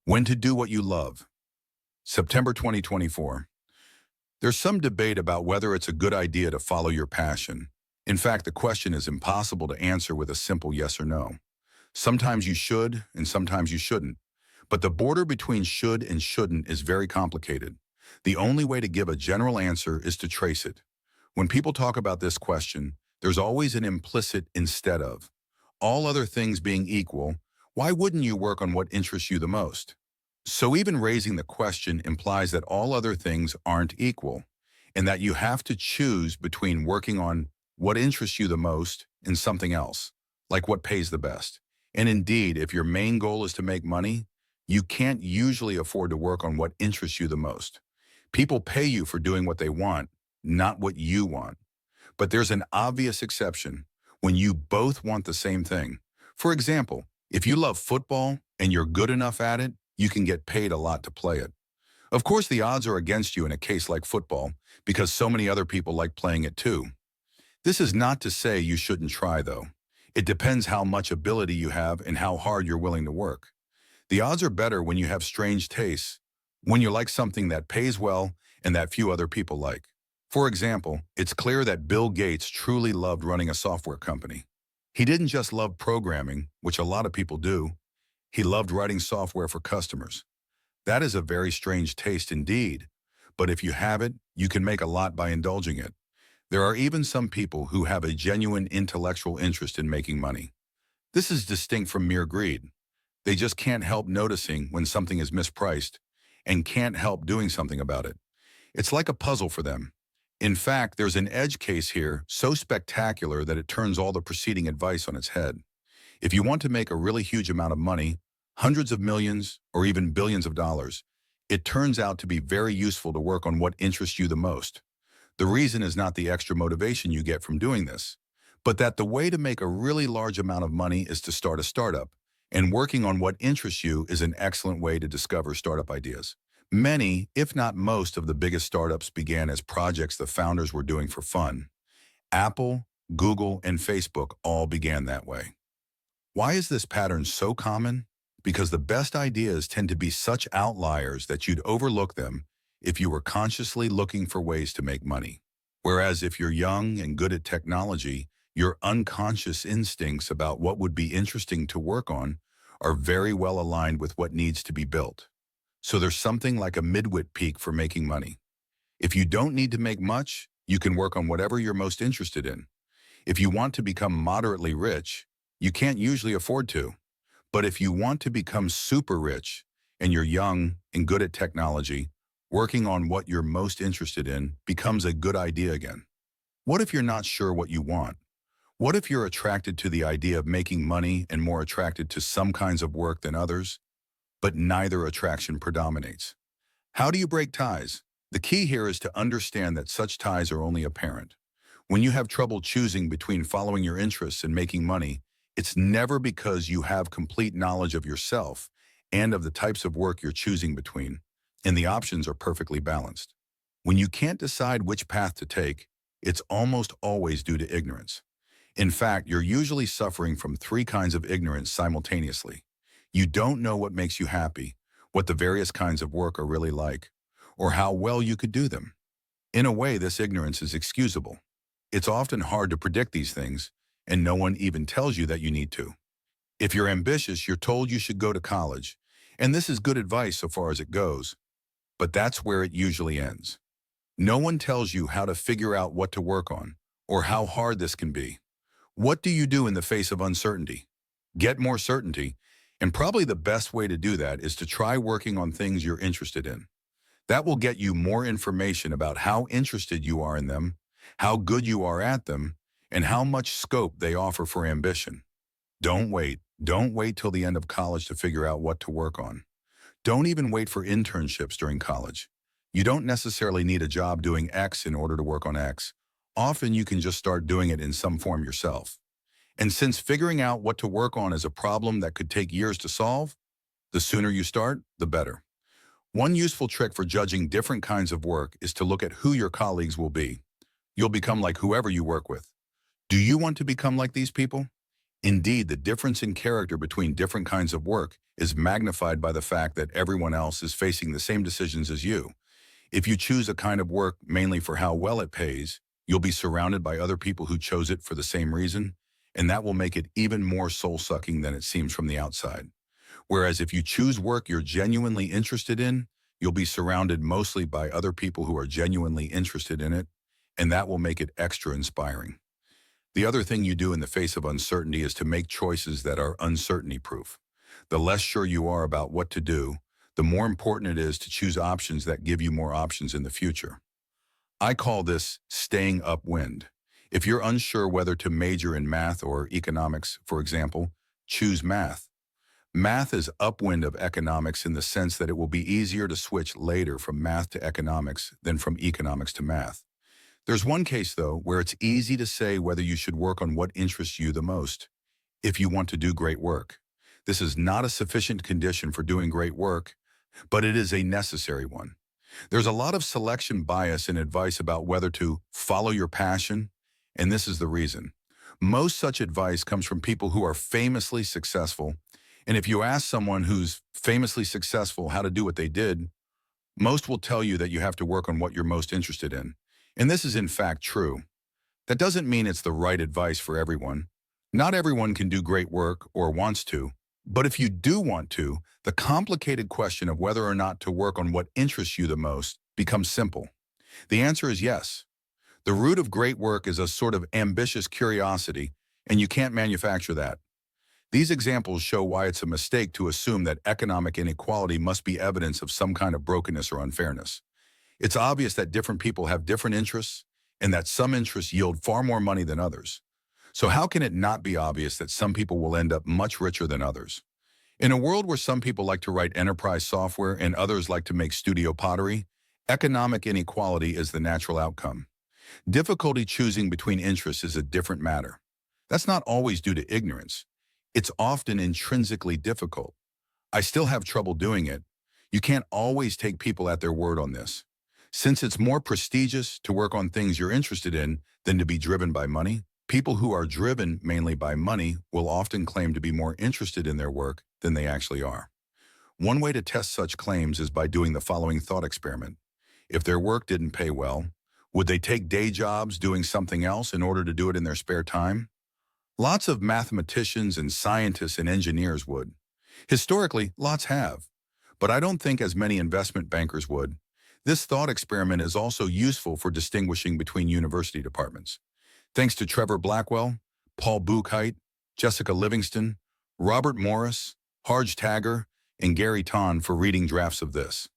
When to do what you love. September 2024. There's some debate about whether it's a good idea to follow your passion. In fact, the question is impossible to answer with a simple yes or no. Sometimes you should, and sometimes you shouldn't. But the border between should and shouldn't is very complicated. The only way to give a general answer is to trace it. When people talk about this question, there's always an implicit instead of. All other things being equal, why wouldn't you work on what interests you the most? So even raising the question implies that all other things aren't equal, and that you have to choose between working on what interests you the most and something else, like what pays the best. And indeed, if your main goal is to make money, you can't usually afford to work on what interests you the most. People pay you for doing what they want, not what you want. But there's an obvious exception when you both want the same thing. For example, if you love football and you're good enough at it, you can get paid a lot to play it. Of course, the odds are against you in a case like football because so many other people like playing it too. This is not to say you shouldn't try, though. It depends how much ability you have and how hard you're willing to work. The odds are better when you have strange tastes, when you like something that pays well and that few other people like. For example, it's clear that Bill Gates truly loved running a software company. He didn't just love programming, which a lot of people do. He loved writing software for customers. That is a very strange taste indeed, but if you have it, you can make a lot by indulging it. There are even some people who have a genuine intellectual interest in making money. This is distinct from mere greed. They just can't help noticing when something is mispriced and can't help doing something about it. It's like a puzzle for them. In fact, there's an edge case here so spectacular that it turns all the preceding advice on its head. If you want to make a really huge amount of money, hundreds of millions or even billions of dollars, it turns out to be very useful to work on what interests you the most. The reason is not the extra motivation you get from doing this, but that the way to make a really large amount of money is to start a startup, and working on what interests you is an excellent way to discover startup ideas. Many, if not most, of the biggest startups began as projects the founders were doing for fun. Apple, Google, and Facebook all began that way. Why is this pattern so common? Because the best ideas tend to be such outliers that you'd overlook them if you were consciously looking for ways to make money. Whereas if you're young and good at technology, your unconscious instincts about what would be interesting to work on are very well aligned with what needs to be built. So there's something like a midwit peak for making money. If you don't need to make much, you can work on whatever you're most interested in. If you want to become moderately rich, you can't usually afford to. But if you want to become super rich and you're young and good at technology, working on what you're most interested in becomes a good idea again. What if you're not sure what you want? What if you're attracted to the idea of making money and more attracted to some kinds of work than others, but neither attraction predominates? How do you break ties? The key here is to understand that such ties are only apparent. When you have trouble choosing between following your interests and making money, it's never because you have complete knowledge of yourself and of the types of work you're choosing between, and the options are perfectly balanced. When you can't decide which path to take, it's almost always due to ignorance. In fact, you're usually suffering from three kinds of ignorance simultaneously. You don't know what makes you happy, what the various kinds of work are really like, or how well you could do them. In a way, this ignorance is excusable. It's often hard to predict these things, and no one even tells you that you need to. If you're ambitious, you're told you should go to college, and this is good advice so far as it goes, but that's where it usually ends. No one tells you how to figure out what to work on, or how hard this can be. What do you do in the face of uncertainty? Get more certainty, and probably the best way to do that is to try working on things you're interested in. That will get you more information about how interested you are in them, how good you are at them, and how much scope they offer for ambition. Don't wait. Don't wait till the end of college to figure out what to work on. Don't even wait for internships during college. You don't necessarily need a job doing X in order to work on X. Often you can just start doing it in some form yourself. And since figuring out what to work on is a problem that could take years to solve, the sooner you start, the better. One useful trick for judging different kinds of work is to look at who your colleagues will be. You'll become like whoever you work with. Do you want to become like these people? Indeed, the difference in character between different kinds of work is magnified by the fact that everyone else is facing the same decisions as you. If you choose a kind of work mainly for how well it pays, you'll be surrounded by other people who chose it for the same reason, and that will make it even more soul-sucking than it seems from the outside. Whereas if you choose work you're genuinely interested in, you'll be surrounded mostly by other people who are genuinely interested in it, and that will make it extra inspiring. The other thing you do in the face of uncertainty is to make choices that are uncertainty-proof. The less sure you are about what to do, the more important it is to choose options that give you more options in the future. I call this staying upwind. If you're unsure whether to major in math or economics, for example, choose math. Math is upwind of economics in the sense that it will be easier to switch later from math to economics than from economics to math. There's one case, though, where it's easy to say whether you should work on what interests you the most, if you want to do great work. This is not a sufficient condition for doing great work, but it is a necessary one. There's a lot of selection bias in advice about whether to follow your passion, and this is the reason. Most such advice comes from people who are famously successful, and if you ask someone who's famously successful how to do what they did, most will tell you that you have to work on what you're most interested in. And this is in fact true. That doesn't mean it's the right advice for everyone. Not everyone can do great work or wants to. But if you do want to, the complicated question of whether or not to work on what interests you the most becomes simple. The answer is yes. The root of great work is a sort of ambitious curiosity, and you can't manufacture that. These examples show why it's a mistake to assume that economic inequality must be evidence of some kind of brokenness or unfairness. It's obvious that different people have different interests and that some interests yield far more money than others. So how can it not be obvious that some people will end up much richer than others? In a world where some people like to write enterprise software and others like to make studio pottery, economic inequality is the natural outcome. Difficulty choosing between interests is a different matter. That's not always due to ignorance. It's often intrinsically difficult. I still have trouble doing it. You can't always take people at their word on this. Since it's more prestigious to work on things you're interested in than to be driven by money, people who are driven mainly by money will often claim to be more interested in their work than they actually are. One way to test such claims is by doing the following thought experiment. If their work didn't pay well, would they take day jobs doing something else in order to do it in their spare time? Lots of mathematicians and scientists and engineers would. Historically, lots have. But I don't think as many investment bankers would. This thought experiment is also useful for distinguishing between university departments. Thanks to Trevor Blackwell, Paul Buchheit, Jessica Livingston, Robert Morris, Harj Tagger, and Gary Tan for reading drafts of this.